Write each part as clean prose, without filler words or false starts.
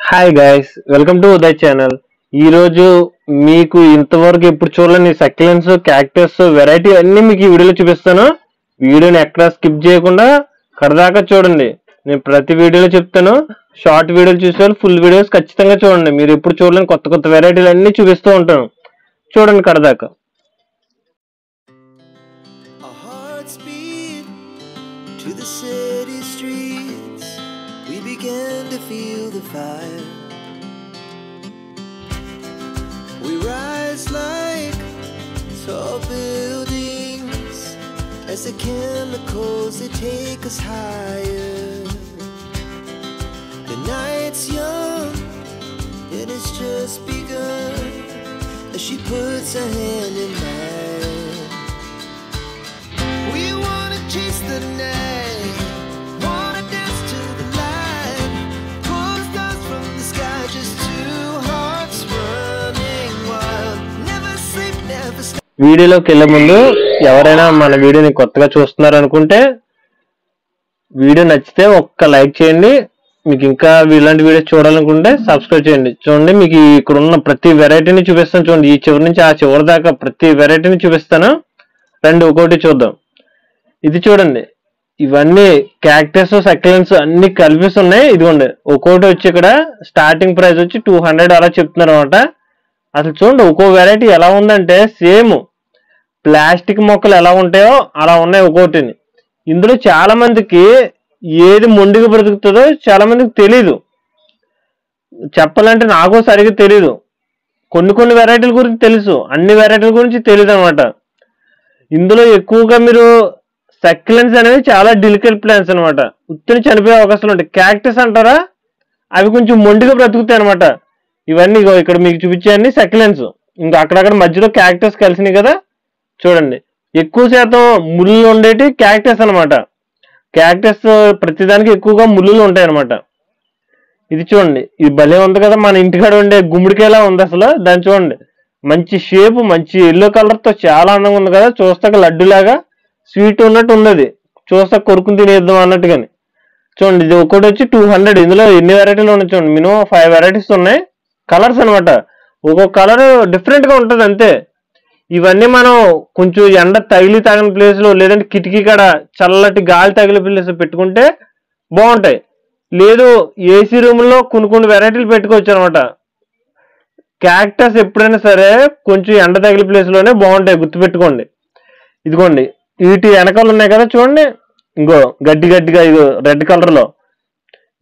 Hi guys, welcome to Uday channel. ఈ రోజు మీకు ఇంతవరకు ఎప్పుడు చూడలేని సక్యులెంట్స్, క్యాక్టస్ వెరైటీ అన్ని మీకు ఈ వీడియోలో చూపిస్తాను. వీడియోని ఎక్కడ స్కిప్ చేయకుండా కడదాకా చూడండి. నేను ప్రతి వీడియోలో చెప్తాను, షార్ట్ వీడియోలు చూసేవాళ్ళు ఫుల్ వీడియోస్ ఖచ్చితంగా చూడండి. మీరు ఎప్పుడు చూడలేని కొత్త కొత్త వెరైటీలు అన్ని చూపిస్తూ ఉంటాను. చూడండి కడదాకా. To the city streets, we began to feel the fire. We rise like tall buildings as the chemicals they take us higher. The night's young and it's just begun as she puts her hand in mine. We wanna chase the night. వీడియోలోకి వెళ్ళే ముందు ఎవరైనా మన వీడియోని కొత్తగా చూస్తున్నారు అనుకుంటే video నచ్చితే ఒక్క లైక్ చేయండి. మీకు ఇంకా ఇలాంటి వీడియోస్ చూడాలనుకుంటే సబ్స్క్రైబ్ చేయండి. చూడండి, మీకు ఇక్కడ ఉన్న ప్రతి వెరైటీని చూపిస్తాను. చూడండి, ఈ చివరి నుంచి ఆ చివరి దాకా ప్రతి వెరైటీని చూపిస్తాను. రండి ఒక్కొక్కటి చూద్దాం. ఇది చూడండి, ఇవన్నీ క్యాక్టస్, సక్యులెంట్స్ అన్ని కలిపిస్తున్నాయి. ఇదిగోండి, ఒక్కొక్కటి వచ్చి ఇక్కడ స్టార్టింగ్ ప్రైస్ వచ్చి 200 అలా చెప్తున్నారు అనమాట. అసలు చూడండి, ఒక్కో వెరైటీ ఎలా ఉందంటే సేమ్ ప్లాస్టిక్ మొక్కలు ఎలా ఉంటాయో అలా ఉన్నాయి ఒక్కోటిని. ఇందులో చాలా మందికి ఏది మొండిగా బ్రతుకుతుందో చాలా మందికి తెలీదు. చెప్పాలంటే నాకు సరిగ్గా తెలీదు. కొన్ని వెరైటీల గురించి తెలుసు, అన్ని వెరైటీల గురించి తెలియదు అనమాట. ఇందులో ఎక్కువగా మీరు సక్యులెంట్స్ అనేవి చాలా డెలికేట్ ప్లాంట్స్ అనమాట. ఉత్తిని చనిపోయే అవకాశాలు ఉంటాయి. క్యాక్టస్ అంటారా, అవి కొంచెం మొండిగా బ్రతుకుతాయి అనమాట. ఇవన్నీ ఇక్కడ మీకు చూపించాయన్ని సక్యులెంట్స్. ఇంకా అక్కడక్కడ మధ్యలో క్యాక్టస్ కలిసినాయి కదా. చూడండి, ఎక్కువ శాతం ముళ్ళు ఉండేటి క్యాక్టస్ అనమాట. క్యాక్టస్ ప్రతిదానికి ఎక్కువగా ముళ్ళు ఉంటాయి అనమాట. ఇది చూడండి, ఇది భలే ఉంది కదా, మన ఇంటికాడ ఉండే గుమ్మడికాయలా ఉంది అసలు. దాన్ని చూడండి, మంచి షేప్, మంచి ఎల్లో కలర్ తో చాలా అందంగా ఉంది కదా. చూస్తాక లడ్డులాగా స్వీట్ ఉన్నట్టు ఉన్నది, చూస్తా కొరుకుని తినేద్దాం అన్నట్టుగాని. చూడండి, ఇది ఒకటి వచ్చి 200. ఇందులో ఎన్ని వెరైటీలు ఉన్నాయి చూడండి, మినిమం 5 వెరైటీస్ ఉన్నాయి. కలర్స్ అనమాట, ఒక్కొక్క కలర్ డిఫరెంట్ గా ఉంటుంది అంతే. ఇవన్నీ మనం కొంచెం ఎండ తగిన ప్లేస్ లో, లేదంటే కిటికీ కాడ చల్లటి గాలి తగిలే ప్లేస్ పెట్టుకుంటే బాగుంటాయి. లేదు ఏసీ రూమ్ లో కొన్ని వెరైటీలు పెట్టుకోవచ్చు అనమాట. క్యాక్టస్ ఎప్పుడైనా సరే కొంచెం ఎండ తగిలే ప్లేస్ లోనే బాగుంటాయి, గుర్తుపెట్టుకోండి. ఇదిగోండి, వీటి వెనకాల ఉన్నాయి కదా చూడండి, ఇంకో గడ్డిగా ఇగో రెడ్ కలర్ లో.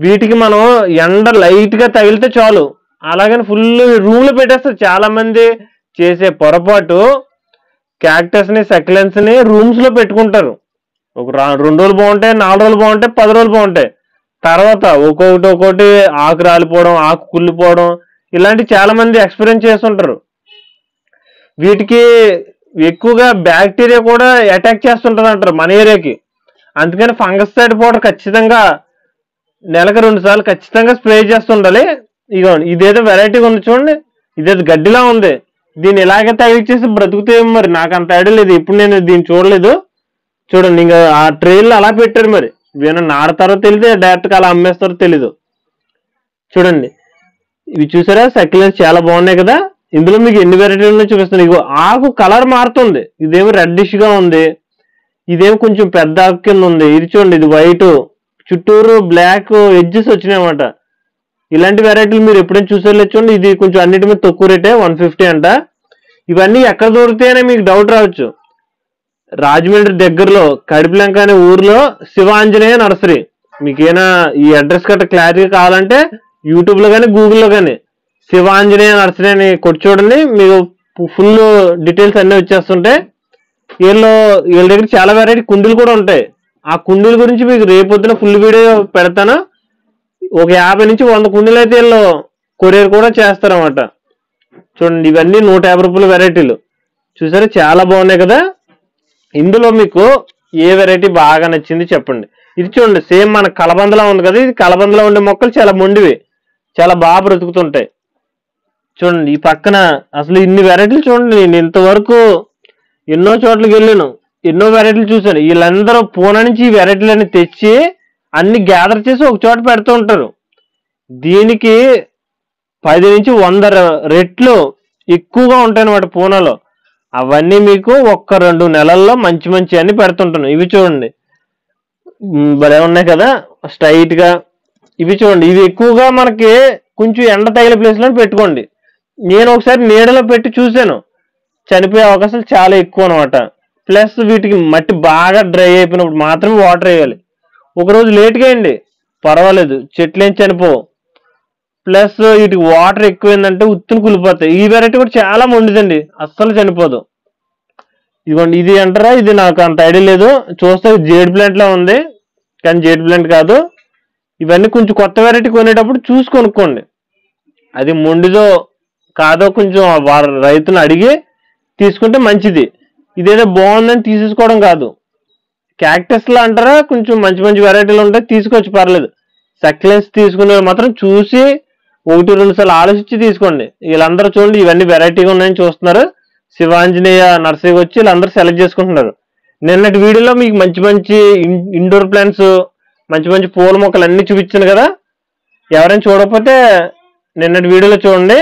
వీటికి మనం ఎండ లైట్ గా తగిలితే చాలు, అలాగని ఫుల్ రూమ్ లో పెట్టేస్తారు. చాలా మంది చేసే పొరపాటు క్యాక్టస్ ని, సక్యులెంట్స్ ని రూమ్స్ లో పెట్టుకుంటారు. ఒక 2 రోజులు బాగుంటాయి, 4 రోజులు బాగుంటాయి, 10 రోజులు బాగుంటాయి. తర్వాత ఒక్కొక్కటి ఆకు రాలిపోవడం, ఆకు కుళ్ళిపోవడం, ఇలాంటి చాలా మంది ఎక్స్పీరియన్స్ చేస్తుంటారు. వీటికి ఎక్కువగా బ్యాక్టీరియా కూడా అటాక్ చేస్తుంటది అంటారు మన ఏరియాకి. అందుకని ఫంగస్ సైడ్ పౌడర్ ఖచ్చితంగా నెలకు 2 సార్లు ఖచ్చితంగా స్ప్రే చేస్తుండాలి. ఇగో ఇదేదో వెరైటీగా ఉంది చూడండి, ఇదేదో గడ్డిలా ఉంది. దీన్ని ఇలాగే తగిలిచ్చేసి బ్రతుకుతాయేమో, మరి నాకు అంత ఐడియా లేదు, ఇప్పుడు నేను దీన్ని చూడలేదు. చూడండి, ఇంకా ఆ ట్రైన్లో అలా పెట్టారు. మరి ఏమైనా నాడతారో తెలియదు, డైరెక్ట్ గా అలా అమ్మేస్తారో తెలీదు. చూడండి, ఇవి చూసారా, సక్యులెంట్స్ చాలా బాగున్నాయి కదా. ఇందులో మీకు ఎన్ని వెరైటీలు చూపిస్తుంది. ఇగో ఆకు కలర్ మారుతుంది, ఇదేమో రెడ్డిష్ గా ఉంది, ఇదేమో కొంచెం పెద్ద ఆకు కింద ఉంది. ఇది చూడండి, ఇది వైట్, చుట్టూరు బ్లాక్ ఎడ్జెస్ వచ్చినాయి అన్నమాట. ఇలాంటి వెరైటీలు మీరు ఎప్పుడైనా చూసేలేదు చూడండి. ఇది కొంచెం అన్నిటి మీద తక్కువ రేటే, 150 అంట. ఇవన్నీ ఎక్కడ దొరుకుతాయనే మీకు డౌట్ రావచ్చు. రాజమండ్రి దగ్గరలో కడిపిలంక అనే ఊర్లో శివాంజనేయ నర్సరీ. మీకేనా ఈ అడ్రస్ గట్రా క్లారిటీగా కావాలంటే యూట్యూబ్ లో కానీ గూగుల్లో కానీ శివాంజనేయ నర్సరీ అని కొట్టి చూడండి, మీకు ఫుల్ డీటెయిల్స్ అన్ని వచ్చేస్తుంటాయి. వీళ్ళ దగ్గర చాలా వెరైటీ కుండీలు కూడా ఉంటాయి. ఆ కుండీల గురించి మీకు రేపొద్దున ఫుల్ వీడియో పెడతాను. ఒక 50 నుంచి 100 కుండీలు అయితే వీళ్ళు కొరియర్ కూడా చేస్తారన్నమాట. చూడండి, ఇవన్నీ 150 రూపాయల వెరైటీలు. చూసారా, చాలా బాగున్నాయి కదా. ఇందులో మీకు ఏ వెరైటీ బాగా నచ్చింది చెప్పండి. ఇది చూడండి, సేమ్ మన కలబందలా ఉంది కదా. ఇది కలబందలా ఉండే మొక్కలు చాలా మొండివి, చాలా బాగా బ్రతుకుతుంటాయి. చూడండి, ఈ పక్కన అసలు ఇన్ని వెరైటీలు చూడండి. నేను ఇంతవరకు ఎన్నో చోట్లకి వెళ్ళాను, ఎన్నో వెరైటీలు చూశాను. వీళ్ళందరూ పూనా నుంచి ఈ వెరైటీలన్నీ తెచ్చి అన్ని గ్యాదర్ చేసి ఒక చోట పెడుతూ ఉంటారు. దీనికి 10 నుంచి 100 రెట్లు ఎక్కువగా ఉంటాయి అన్నమాట పూనాలో. అవన్నీ మీకు 1-2 నెలల్లో మంచి మంచి అన్ని పెడుతుంటాను. ఇవి చూడండి భలే ఉన్నాయి కదా స్ట్రైట్ గా. ఇవి చూడండి, ఇవి ఎక్కువగా మనకి కొంచెం ఎండ తగిలే ప్లేస్ లో పెట్టుకోండి. నేను ఒకసారి నీడలో పెట్టి చూశాను, చనిపోయే అవకాశాలు చాలా ఎక్కువ అనమాట. ప్లస్ వీటికి మట్టి బాగా డ్రై అయిపోయినప్పుడు మాత్రమే వాటర్ వేయాలి. ఒకరోజు లేట్గా వేయండి పర్వాలేదు, చెట్లు ఏం చనిపోవు. ప్లస్ వీటికి వాటర్ ఎక్కువైందంటే ఉత్తుని కులిపోతాయి. ఈ వెరైటీ కూడా చాలా మొండిదండి, అస్సలు చనిపోదు. ఇదిగోండి, ఇది అంటారా, ఇది నాకు అంత ఐడియా లేదు. చూస్తే జేడ్ ప్లాంట్ లా ఉంది కానీ జేడ్ ప్లాంట్ కాదు. ఇవన్నీ కొంచెం కొత్త వెరైటీ కొనేటప్పుడు చూసి కొనుక్కోండి, అది మొండిదో కాదో కొంచెం రైతుని అడిగి తీసుకుంటే మంచిది. ఇదేదో బాగుందని తీసేసుకోవడం కాదు. క్యాక్టస్ లా అంటారా, కొంచెం మంచి మంచి వెరైటీలు ఉంటాయి, తీసుకోవచ్చు పర్లేదు. సక్లెన్స్ తీసుకునే మాత్రం చూసి 1-2 సార్లు ఆలోచించి తీసుకోండి. వీళ్ళందరూ చూడండి ఇవన్నీ వెరైటీగా ఉన్నాయని చూస్తున్నారు. శివాంజనేయ నర్సరీకి వచ్చి వీళ్ళందరూ సెలెక్ట్ చేసుకుంటున్నారు. నిన్నటి వీడియోలో మీకు మంచి మంచి ఇండోర్ ప్లాంట్స్, మంచి మంచి పూల మొక్కలు అన్ని చూపించాను కదా. ఎవరైనా చూడకపోతే నిన్నటి వీడియోలో చూడండి.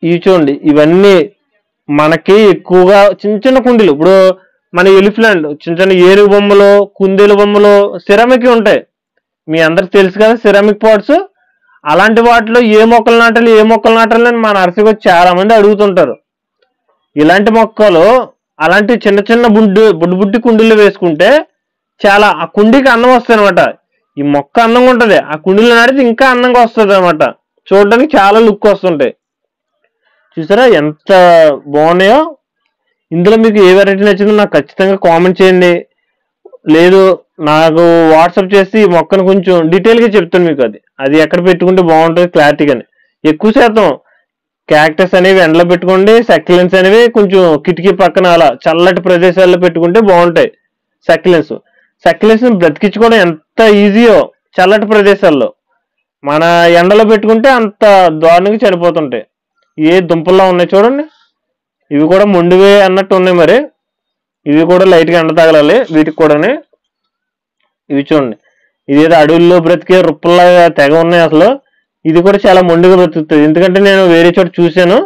ఇవి చూడండి, ఇవన్నీ మనకి ఎక్కువగా చిన్న చిన్న కుండీలు. ఇప్పుడు మన ఎలిఫెంట్ చిన్న చిన్న ఏనుగు బొమ్మలు, కుందేలు బొమ్మలు సిరామిక్ ఉంటాయి, మీ అందరికి తెలుసు కదా సిరామిక్ పాట్స్. అలాంటి వాటిలో ఏ మొక్కలు నాటాలి అని మా నర్సరీకి వచ్చి చాలా మంది అడుగుతుంటారు. ఇలాంటి మొక్కలు అలాంటి చిన్న చిన్న బుడ్డి కుండీలు వేసుకుంటే చాలా ఆ కుండీకి అందం వస్తుంది అనమాట. ఈ మొక్క అందంగా ఉంటది, ఆ కుండీలో నాటితే ఇంకా అందంగా వస్తుంది అనమాట. చూడడానికి చాలా లుక్ వస్తుంటాయి. చూసారా ఎంత బాగున్నాయో. ఇందులో మీకు ఏ వెరైటీ నచ్చిందో నాకు ఖచ్చితంగా కామెంట్ చేయండి. లేదు నాకు వాట్సాప్ చేసి ఈ మొక్కను కొంచెం డీటెయిల్గా చెప్తాను మీకు. అది ఎక్కడ పెట్టుకుంటే బాగుంటుంది క్లారిటీగానే. ఎక్కువ శాతం క్యాక్టస్ అనేవి ఎండలో పెట్టుకోండి, సక్యులెన్స్ అనేవి కొంచెం కిటికీ పక్కన అలా చల్లటి ప్రదేశాల్లో పెట్టుకుంటే బాగుంటాయి. సక్యులెన్స్ బ్రతికించుకోవడం ఎంత ఈజీయో చల్లటి ప్రదేశాల్లో. మన ఎండలో పెట్టుకుంటే అంత దారుణంగా చనిపోతుంటాయి. ఏ దుంపల్లో ఉన్నాయి చూడండి, ఇవి కూడా మొండివే అన్నట్టు ఉన్నాయి. మరి ఇవి కూడా లైట్గా ఎండ తగలాలి వీటికి కూడానే. ఇవి చూడండి, ఇదేదో అడవుల్లో బ్రతికే రుప్పల్లాగా తెగ ఉన్నాయి అసలు. ఇది కూడా చాలా మొండిగా బ్రతుకుతుంది, ఎందుకంటే నేను వేరే చోట చూశాను,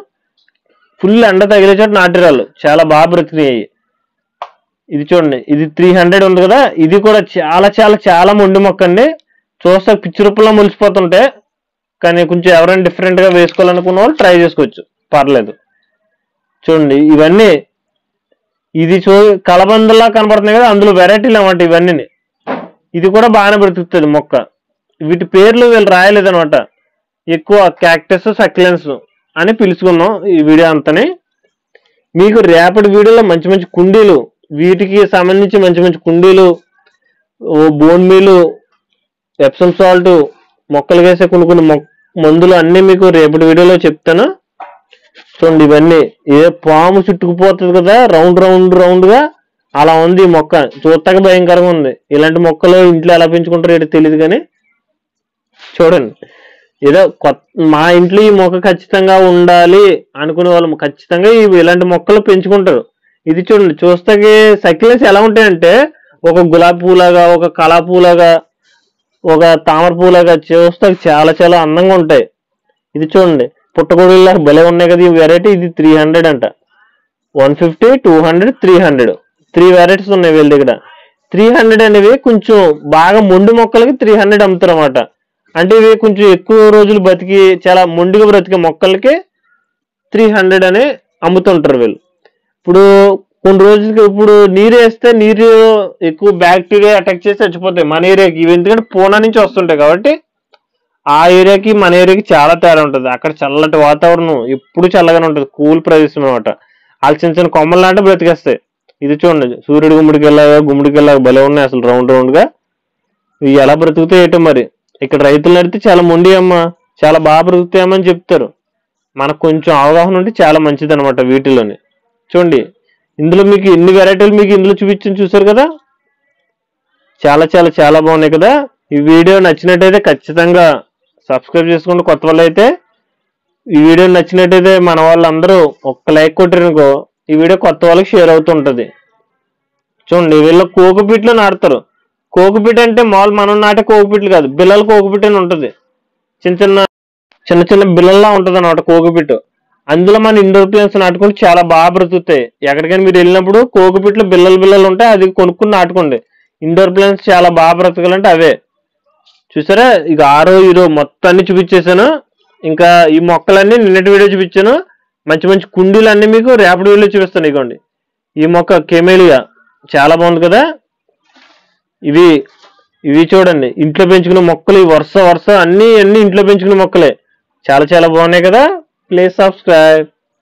ఫుల్ ఎండ తగిలే చోట నాటిరాళ్ళు చాలా బాగా బ్రతికినాయి. ఇది చూడండి, ఇది 300 ఉంది కదా, ఇది కూడా చాలా చాలా చాలా మొండి మొక్క అండి. చూస్తే పిచ్చి రుప్పల్లా ములిసిపోతుంటాయి. కానీ కొంచెం ఎవరైనా డిఫరెంట్ గా వేసుకోవాలనుకున్న వాళ్ళు ట్రై చేసుకోవచ్చు, పర్లేదు. చూడండి ఇవన్నీ, ఇది కలబందలా కనబడుతున్నాయి కదా, అందులో వెరైటీలు అన్నమాట ఇవన్నీ. ఇది కూడా బాగానే బ్రతుకుతుంది మొక్క. వీటి పేర్లు వీళ్ళు రాయలేదు అనమాట, ఎక్కువ క్యాక్టస్ సక్యులెన్స్ అని పిలుచుకున్నాం ఈ వీడియో అంతని. మీకు రేపటి వీడియోలో మంచి మంచి కుండీలు, వీటికి సంబంధించి మంచి మంచి కుండీలు, బోన్ మీలు, ఎప్సమ్ సాల్ట్, మొక్కలు వేసే కొన్ని మందులు అన్ని మీకు రేపటి వీడియోలో చెప్తాను. చూడండి ఇవన్నీ ఏ పాము చుట్టుకుపోతుంది కదా రౌండ్ గా, అలా ఉంది ఈ మొక్క. చూడటానికి భయంకరంగా ఉంది. ఇలాంటి మొక్కలు ఇంట్లో ఎలా పెంచుకుంటారో ఏంటో తెలియదు కానీ చూడండి, ఏదో మా ఇంట్లో ఈ మొక్క ఖచ్చితంగా ఉండాలి అనుకునే వాళ్ళు ఖచ్చితంగా ఇలాంటి మొక్కలు పెంచుకుంటారు. ఇది చూడండి, చూస్తాకి సక్యులెన్స్ ఎలా ఉంటాయంటే ఒక గులాబీ పూలాగా, ఒక కళా పూలాగా, ఒక తామర పూలాగా చూస్తే చాలా చాలా అందంగా ఉంటాయి. ఇది చూడండి పుట్టగొడుగులా భలే ఉన్నాయి కదా ఈ వెరైటీ. ఇది 300 అంట, 150, 200, 300 3 వెరైటీస్ ఉన్నాయి వీళ్ళ దగ్గర. 300 అనేవి కొంచెం బాగా మొండి మొక్కలకి 300 అమ్ముతారు అన్నమాట. అంటే ఇవి కొంచెం ఎక్కువ రోజులు బతికి చాలా మొండిగా బ్రతికే మొక్కలకి 300 అని అమ్ముతుంటారు వీళ్ళు. ఇప్పుడు కొన్ని రోజులకి ఇప్పుడు నీరు వేస్తే నీరు ఎక్కువ బ్యాక్టీరియా అటాక్ చేసి చచ్చిపోతాయి మన ఏరియాకి. ఇవి ఎందుకంటే పూనా నుంచి వస్తుంటాయి కాబట్టి ఆ ఏరియాకి మన ఏరియాకి చాలా తేడా ఉంటుంది. అక్కడ చల్లటి వాతావరణం ఎప్పుడు చల్లగానే ఉంటుంది, కూల్ ప్రదేశం అనమాట. వాళ్ళు చిన్న చిన్న కొమ్మలు లాంటి బ్రతికేస్తాయి. ఇది చూడండి సూర్యుడు గుమ్మడికెళ్ళగా భలే ఉన్నాయి అసలు రౌండ్ గా. ఇవి ఎలా బ్రతుకుతాయి ఏంటో మరి. ఇక్కడ రైతులు నడితే చాలా మొండి అమ్మా, చాలా బాగా బ్రతుకుతాయమ్మని చెప్తారు. మనకు కొంచెం అవగాహన ఉంటే చాలా మంచిది అనమాట వీటిలోని. చూడండి ఇందులో మీకు ఎన్ని వెరైటీలు మీకు ఇందులో చూసారు కదా, చాలా చాలా చాలా బాగున్నాయి కదా. ఈ వీడియో నచ్చినట్టయితే ఖచ్చితంగా సబ్స్క్రైబ్ చేసుకోండి. కొత్త వాళ్ళు అయితే ఈ వీడియో నచ్చినట్టయితే మన వాళ్ళందరూ ఒక్క లైక్ కొట్టారనుకో ఈ వీడియో కొత్త వాళ్ళకి షేర్ అవుతుంటది. చూడండి వీళ్ళు కోకోపీట్లో నాటుతారు. కోకోపీట్ అంటే మామూలు మనం నాటే కోకోపీట్లు కాదు, బిల్లల కోకోపీట్ అని ఉంటుంది. చిన్న చిన్న చిన్న చిన్న బిల్లల్లా ఉంటుంది అనమాట కోకోపిట్. అందులో మన ఇండోర్ ప్లాంట్స్ నాటుకుంటే చాలా బాగా బ్రతుకుతాయి. ఎక్కడికైనా మీరు వెళ్ళినప్పుడు కోకోపిట్లో బిల్లలు ఉంటాయి, అది కొనుక్కుని నాటుకోండి. ఇండోర్ ప్లాంట్స్ చాలా బాగా బ్రతకాలంటే అవే. చూసారా, ఇక ఈరో మొత్తం అన్ని చూపించేశాను. ఇంకా ఈ మొక్కలన్నీ నిన్నటి వీడియో చూపించాను. మంచి మంచి కుండీలు అన్ని మీకు రేపటి వీడియో చూపిస్తాను. ఇగోండి ఈ మొక్క కెమేలియా చాలా బాగుంది కదా. ఇవి చూడండి, ఇంట్లో పెంచుకునే మొక్కలు. ఈ వరుస అన్ని ఇంట్లో పెంచుకునే మొక్కలే. చాలా చాలా బాగున్నాయి కదా. Please subscribe.